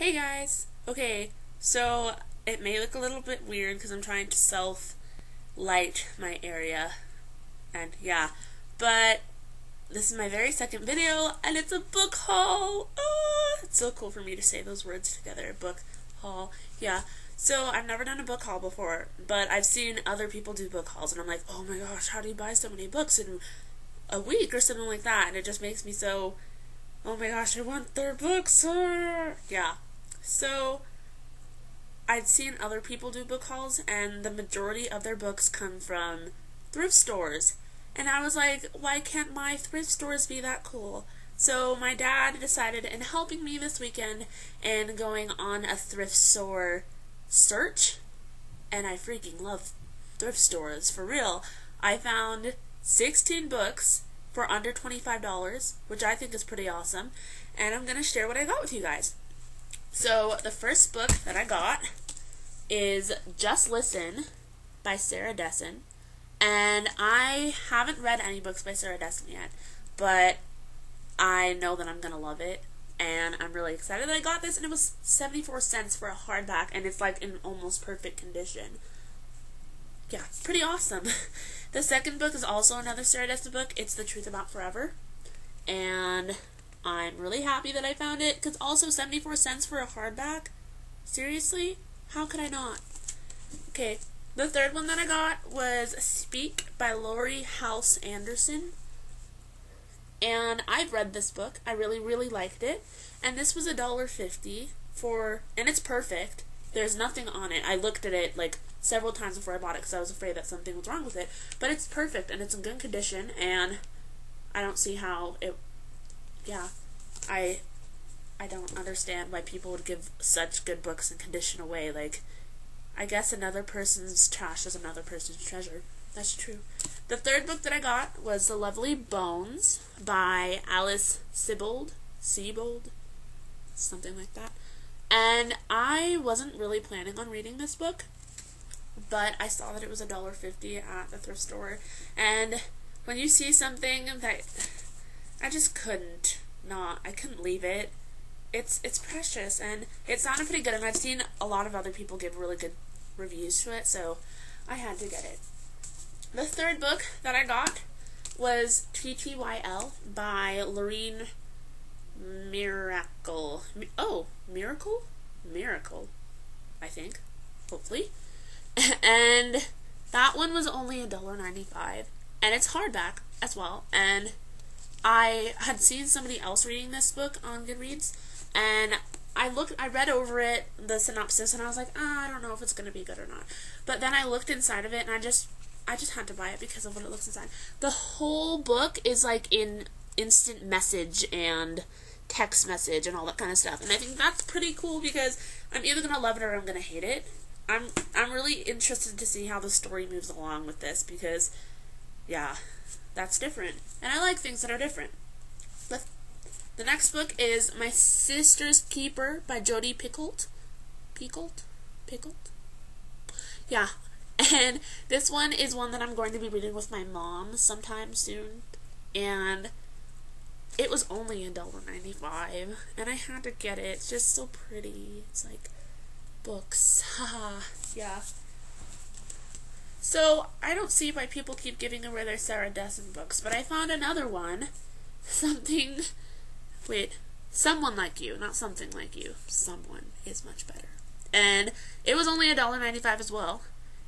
Hey guys! Okay, so it may look a little bit weird because I'm trying to self-light my area, and yeah, but this is my very second video, and it's a book haul! Ah, it's so cool for me to say those words together, book haul, yeah. So, I've never done a book haul before, but I've seen other people do book hauls, and I'm like, oh my gosh, how do you buy so many books in a week or something like that? And it just makes me so, oh my gosh, I want their books! Yeah. So, I'd seen other people do book hauls, and the majority of their books come from thrift stores. And I was like, why can't my thrift stores be that cool? So my dad decided, in helping me this weekend, and going on a thrift store search, and I freaking love thrift stores, for real. I found 16 books for under $25, which I think is pretty awesome, and I'm going to share what I got with you guys. So, the first book that I got is Just Listen by Sarah Dessen, and I haven't read any books by Sarah Dessen yet, but I know that I'm going to love it, and I'm really excited that I got this, and it was 74 cents for a hardback, and it's like in almost perfect condition. Yeah, pretty awesome. The second book is also another Sarah Dessen book. It's The Truth About Forever, and I'm really happy that I found it, because also 74 cents for a hardback? Seriously? How could I not? Okay, the third one that I got was Speak by Laurie House Anderson. And I've read this book. I really, really liked it. And this was $1.50 for, and it's perfect. There's nothing on it. I looked at it like several times before I bought it because I was afraid that something was wrong with it. But it's perfect and it's in good condition, and I don't see how it, yeah, I don't understand why people would give such good books in condition away. Like, I guess another person's trash is another person's treasure. That's true. The third book that I got was The Lovely Bones by Alice Sebold, something like that. And I wasn't really planning on reading this book, but I saw that it was $1.50 at the thrift store, and when you see something that I just couldn't leave it. It's precious, and it sounded pretty good, and I've seen a lot of other people give really good reviews to it, so I had to get it. The third book that I got was TTYL by Lorene Miracle. Miracle, I think. Hopefully. And that one was only $1.95, and it's hardback as well, and I had seen somebody else reading this book on Goodreads, and I read over it, the synopsis, and I was like, I don't know if it's going to be good or not. But then I looked inside of it, and I just had to buy it because of what it looks inside. The whole book is like in instant message and text message and all that kind of stuff, and I think that's pretty cool because I'm either going to love it or I'm going to hate it. I'm really interested to see how the story moves along with this because, yeah, that's different. And I like things that are different. The next book is My Sister's Keeper by Jodi Picoult. Yeah. And this one is one that I'm going to be reading with my mom sometime soon. And it was only $1.95. And I had to get it. It's just so pretty. It's like books. Haha. Yeah. So, I don't see why people keep giving away their Sarah Dessen books, but I found another one. Someone Like You, not Something Like You. Someone is much better. And it was only $1.95 as well.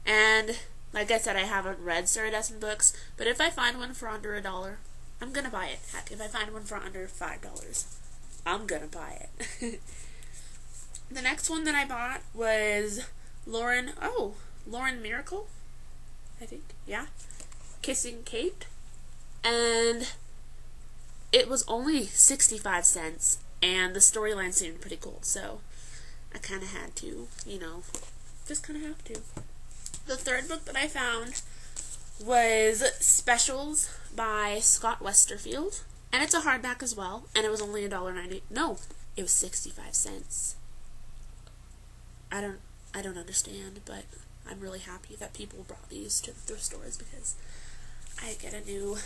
And, like I said, I haven't read Sarah Dessen books, but if I find one for under $1, I'm gonna buy it. Heck, if I find one for under $5, I'm gonna buy it. The next one that I bought was Lauren Miracle, I think, yeah, Kissing Kate, and it was only 65 cents, and the storyline seemed pretty cool, so I kind of had to, just kind of have to. The third book that I found was Specials by Scott Westerfield, and it's a hardback as well, and it was only $1.90. No, it was 65 cents. I don't understand, but I'm really happy that people brought these to the thrift stores because I get a new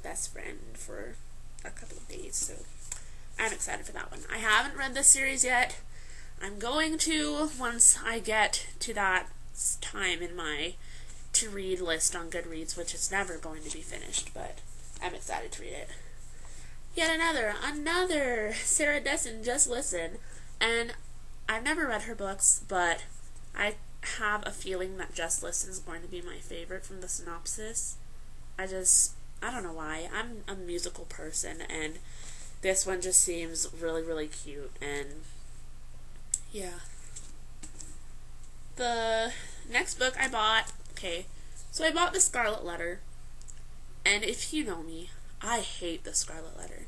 best friend for a couple of days, so I'm excited for that one. I haven't read this series yet. I'm going to once I get to that time in my to-read list on Goodreads, which is never going to be finished, but I'm excited to read it. Yet another Sarah Dessen, Just Listen. And I've never read her books, but I have a feeling that Just Listen is going to be my favorite from the synopsis. I don't know why. I'm a musical person, and this one just seems really, really cute, and yeah. The next book I bought, so I bought The Scarlet Letter, and if you know me, I hate The Scarlet Letter.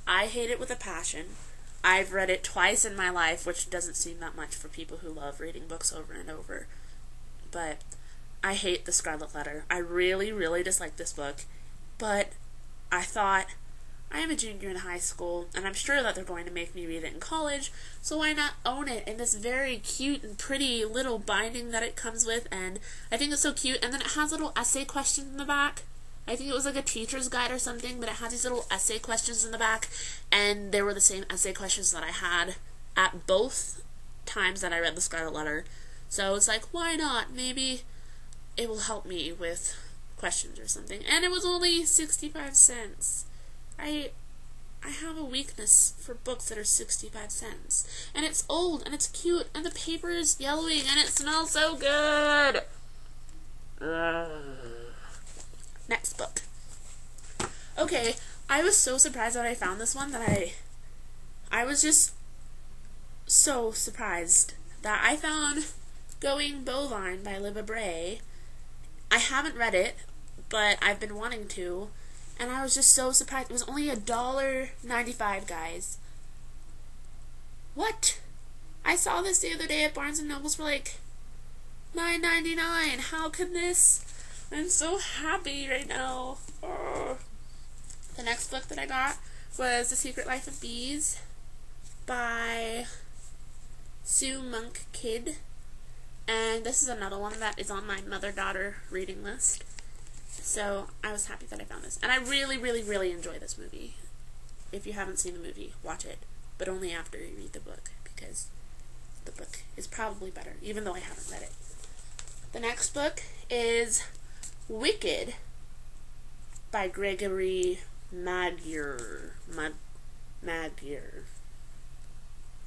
I hate it with a passion. I've read it twice in my life, which doesn't seem that much for people who love reading books over and over. But I hate The Scarlet Letter. I really, really dislike this book. But I thought, I am a junior in high school, and I'm sure that they're going to make me read it in college, so why not own it in this very cute and pretty little binding that it comes with, and I think it's so cute. And then it has little essay questions in the back. I think it was like a teacher's guide or something, but it had these little essay questions in the back, and they were the same essay questions that I had at both times that I read The Scarlet Letter. So it's like, why not? Maybe it will help me with questions or something. And it was only 65 cents. I have a weakness for books that are 65 cents. And it's old, and it's cute, and the paper is yellowing, and it smells so good. Next book. Okay, I was so surprised that I found this one that I was just so surprised that I found Going Bovine by Libba Bray. I haven't read it, but I've been wanting to, and I was just so surprised. It was only $1.95, guys. What? I saw this the other day at Barnes & Nobles for like $9.99. How could this? I'm so happy right now. Oh. The next book that I got was The Secret Life of Bees by Sue Monk Kidd. And this is another one that is on my mother-daughter reading list. So I was happy that I found this. And I really, really, really enjoy this movie. If you haven't seen the movie, watch it. But only after you read the book, because the book is probably better, even though I haven't read it. The next book is Wicked by Gregory Magyar,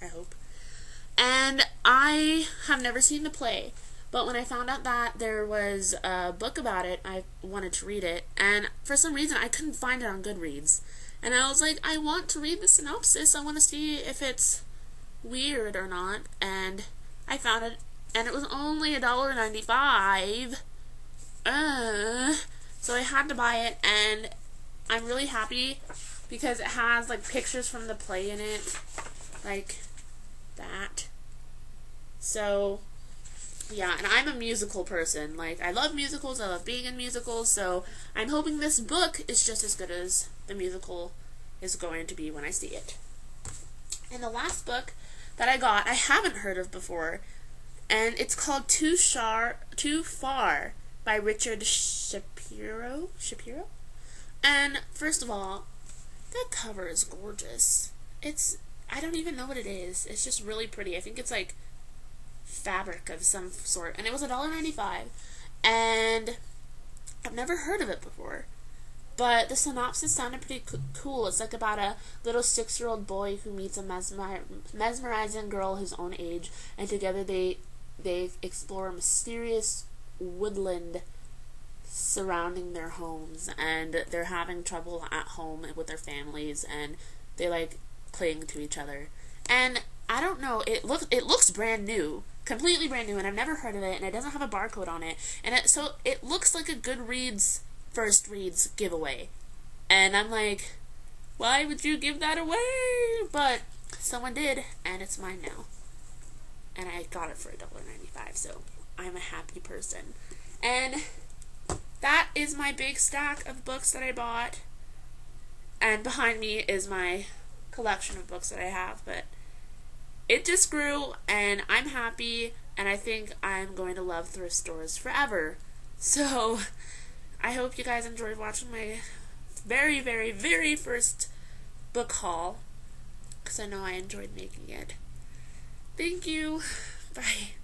I hope. And I have never seen the play, but when I found out that there was a book about it, I wanted to read it, and for some reason I couldn't find it on Goodreads. And I was like, I want to read the synopsis, I want to see if it's weird or not, and I found it, and it was only $1.95. So I had to buy it, and I'm really happy because it has like pictures from the play in it, like that. So yeah, and I'm a musical person. Like, I love musicals, I love being in musicals, so I'm hoping this book is just as good as the musical is going to be when I see it. And the last book that I got, I haven't heard of before, and it's called Too Far by Richard Shapiro? And first of all, that cover is gorgeous. I don't even know what it is. It's just really pretty. I think it's like fabric of some sort. And it was $1.95. And I've never heard of it before. But the synopsis sounded pretty cool. It's like about a little 6-year-old boy who meets a mesmerizing girl his own age. And together they explore a mysterious woodland surrounding their homes, and they're having trouble at home with their families, and they like cling to each other. And I don't know, it looks brand new, completely brand new, and I've never heard of it, and it doesn't have a barcode on it, and so it looks like a Goodreads first reads giveaway. And I'm like, why would you give that away? But someone did, and it's mine now. And I got it for $1.95, so I'm a happy person. And that is my big stack of books that I bought. And behind me is my collection of books that I have, but it just grew, and I'm happy, and I think I'm going to love thrift stores forever. So I hope you guys enjoyed watching my very, very, very first book haul, because I know I enjoyed making it. Thank you. Bye.